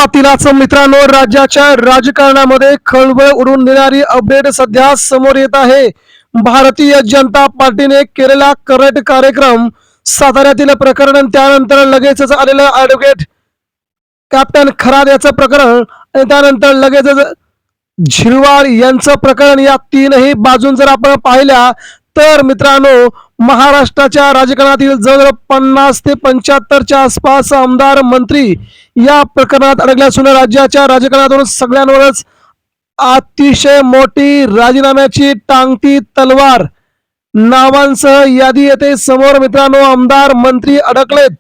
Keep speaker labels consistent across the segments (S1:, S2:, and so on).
S1: सुरुवातीलाच मित्रांनो, राज्याच्या राजकारणामध्ये खळबळ उडवून देणारी अपडेट सध्या समोर येत आहे. भारतीय जनता पार्टीने केलेला करट कार्यक्रम, साताऱ्यातील प्रकरण, त्यानंतर लगेचच आलेलं ॲडव्होकेट कॅप्टन खरात याचं प्रकरण आणि त्यानंतर लगेचच झिरवाळ यांचं प्रकरण, या तीनही बाजून जर आपण पाहिल्या तर मित्रांनो, महाराष्ट्राच्या राजकारणातील जवळजवळ 50 ते 75च्या आसपास आमदार मंत्री या प्रकरणात अडकले असून राज्याच्या राजकारणातून सगळ्यांवरच अतिशय मोठी राजीनाम्याची टांगती तलवार नावांसह यादी येते समोर. मित्रांनो, आमदार मंत्री अडकलेत,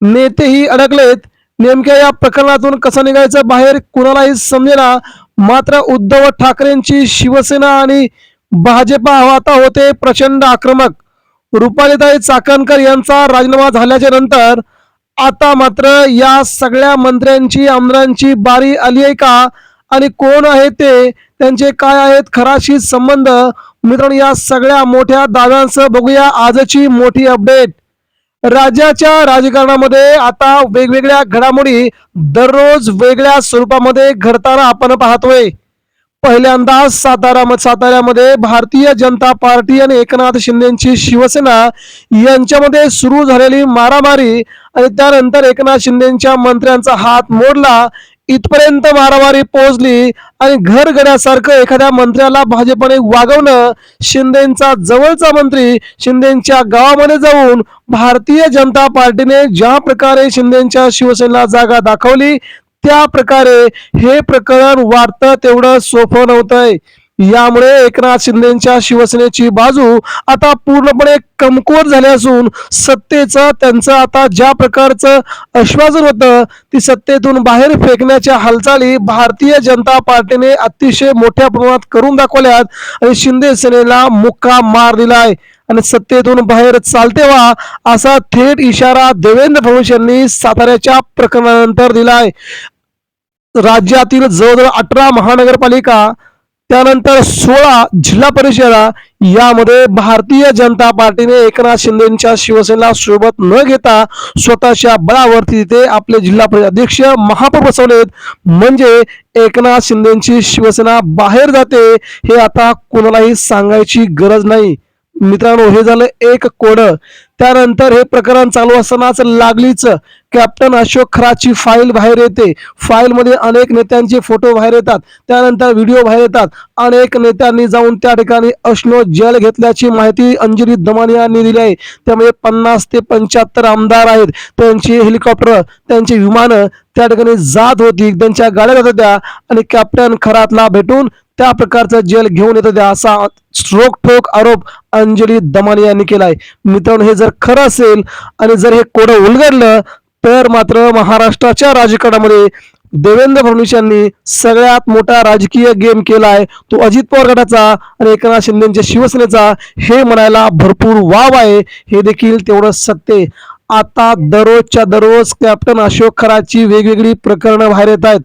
S1: नेतेही अडकलेत. नेमक्या या प्रकरणातून कसं निघायचं बाहेर कुणालाही समजेना. मात्र उद्धव ठाकरेंची शिवसेना आणि भाजपा आता होते प्रचंड आक्रमक. रुपालीताई चाकणकर यांचा राजीनामा झाल्याच्या नंतर आता मात्र या सगळ्या मंत्र्यांची, आमदारांची बारी आली आहे का, आणि कोण आहे ते, त्यांचे काय आहेत खराशी संबंध, मित्रांनो या सगळ्या मोठ्या दाव्यांसह बघूया आजची मोठी अपडेट. राज्याच्या राजकारणामध्ये आता वेगवेगळ्या घडामोडी दररोज वेगळ्या स्वरूपामध्ये घडताना आपण पाहतोय. पहिल्यांदा साताऱ्यामध्ये भारतीय जनता पार्टी आणि एकनाथ शिंदेची शिवसेना यांच्यामध्ये सुरू झालेली मारामारी आणि त्यानंतर एकनाथ शिंदेच्या मंत्र्यांचा हात मोडला, इथपर्यंत मारामारी पोहोचली आणि घरगड्यासारखं एखाद्या मंत्र्याला भाजपने वागवणं. शिंदेचा जवळचा मंत्री शिंदेच्या गावामध्ये जाऊन भारतीय जनता पार्टीने ज्या प्रकारे शिंदेच्या शिवसेनेला जागा दाखवली, त्या प्रकारे हे प्रकरण वाढतं तेवढं सोपं नव्हतंय. यामुळे एकनाथ शिंदेच्या शिवसेनेची बाजू आता पूर्णपणे कमकुवत झाली असून सत्तेचं त्यांचं आता ज्या प्रकारचं आश्वासन होतं ती सत्तेतून बाहेर फेकण्याच्या हालचाली भारतीय जनता पार्टीने अतिशय मोठ्या प्रमाणात करून दाखवल्यात आणि शिंदे सेनेला मुक्का मार दिलाय आणि सत्तेतून बाहेर चालते व्हा असा थेट इशारा देवेंद्र फडणवीस यांनी साताऱ्याच्या प्रकरणानंतर दिलाय. राज्यातील जवळजवळ 18 महानगरपालिका, त्यानंतर 16 जिल्हा परिषदा यामध्ये भारतीय जनता पार्टीने एकनाथ शिंदेच्या शिवसेनेला सोबत न घेता स्वतःच्या बळावरती ते आपले जिल्हा परिषद अध्यक्ष, महापौर बसवलेत. म्हणजे एकनाथ शिंदेची शिवसेना बाहेर जाते हे आता कोणालाही सांगायची गरज नाही. मित्रांनो, हे झालं एक कोडं. त्यानंतर हे प्रकरण चालू असतानाच लागलीच कॅप्टन अशोक खरातची फाईल बाहेर येते. फाईल मध्ये अनेक नेत्यांचे फोटो बाहेर येतात, त्यानंतर व्हिडिओ बाहेर येतात. अनेक नेत्यांनी जाऊन त्या ठिकाणी अश्नो जल घेतल्याची माहिती अंजली दमानी यांनी दिली आहे. त्यामुळे 50 ते 75 आमदार आहेत, त्यांची हेलिकॉप्टर, त्यांची विमानं त्या ठिकाणी जात होती, त्यांच्या गाड्या जात होत्या आणि कॅप्टन खरातला भेटून त्या प्रकारचा जेल घेऊन येत होत्या असा रोखठोक आरोप अंजली दमानी यांनी केलाय. मित्रांनो, हे जर खरं असेल आणि जर हे कोडं उलगडलं तर मात्र महाराष्ट्राच्या राजकारणामध्ये देवेंद्र फडणवीस यांनी सगळ्यात मोठा राजकीय गेम केलाय. तो अजित पवार गटाचा आणि एकनाथ शिंदेच्या शिवसेनेचा, हे म्हणायला भरपूर वाव आहे. हे देखील तेवढं सत्य. आता दररोजच्या दररोज कॅप्टन अशोक खरातची वेगवेगळी प्रकरणं बाहेर येत आहेत.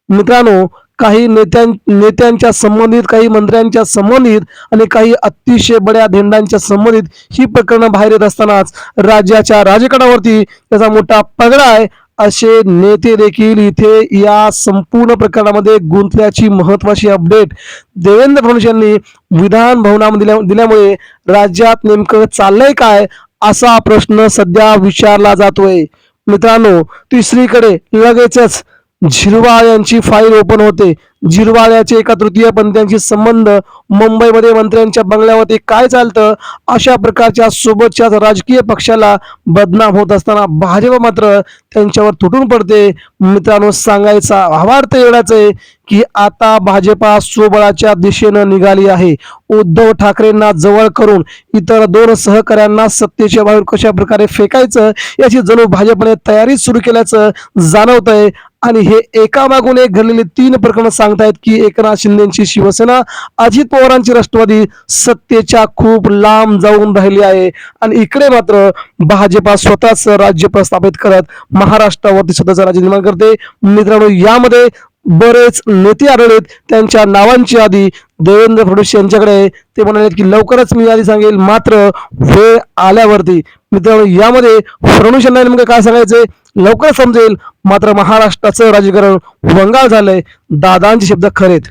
S1: मित्रांनो, काही नेत्यांच्या संबंधित, काही मंत्र्यांच्या संबंधित आणि काही अतिशय बड्या धेंडांच्या संबंधित ही प्रकरणं बाहेर येत असतानाच राज्याच्या राजकारणावरती त्याचा मोठा पगडा आहे. असे नेते देखील इथे या संपूर्ण प्रकरणामध्ये गुंतल्याची महत्वाची अपडेट देवेंद्र फडणवीस यांनी विधान भवनामध्ये दिल्यामुळे राज्यात नेमकं चाललंय काय असा प्रश्न सध्या विचारला जातोय. मित्रांनो, तिसरीकडे लगेचच झिरवाळ यांची फाईल ओपन होते. झिरवाळ्याचे एका तृतीयपंथीयांशी संबंध, मुंबईमध्ये मंत्र्यांच्या बंगल्यावरती काय चालतं, अशा प्रकारच्या सोबतच्या राजकीय पक्षाला बदनाम होत असताना भाजप मात्र त्यांच्यावर तुटून पडते. मित्रांनो, सांगायचा भावार्थ एवढाच आहे की आता भाजपा स्वबळाच्या दिशेनं निघाली आहे. उद्धव ठाकरेंना जवळ करून इतर 2 सहकाऱ्यांना सत्तेच्या बाहेर कशा प्रकारे फेकायचं याची जणू भाजपने तयारी सुरू केल्याचं जाणवतंय. आणि हे एकामागून एक घडलेली 3 प्रकरणं सांगतायत की एकनाथ शिंदेची शिवसेना, अजित पवारांची राष्ट्रवादी सत्तेच्या खूप लांब जाऊन राहिली आहे आणि इकडे मात्र भाजपा स्वतःच राज्य प्रस्थापित करत महाराष्ट्रावरती स्वतःचं राज्य निर्माण करते. मित्रांनो, यामध्ये बरेच नेते आढळलेत, त्यांच्या नावांची यादी देवेंद्र फडणवीस यांच्याकडे. ते म्हणाले की लवकरच मी यादी सांगेल, मात्र वेळ आल्यावरती. मित्रांनो, यामध्ये फडणवीस यांना नेमकं काय सांगायचंय, लवकर समजेल. मात्र महाराष्ट्राचं राजकारण वंगाळ झालंय. दादांचे शब्द खरेत.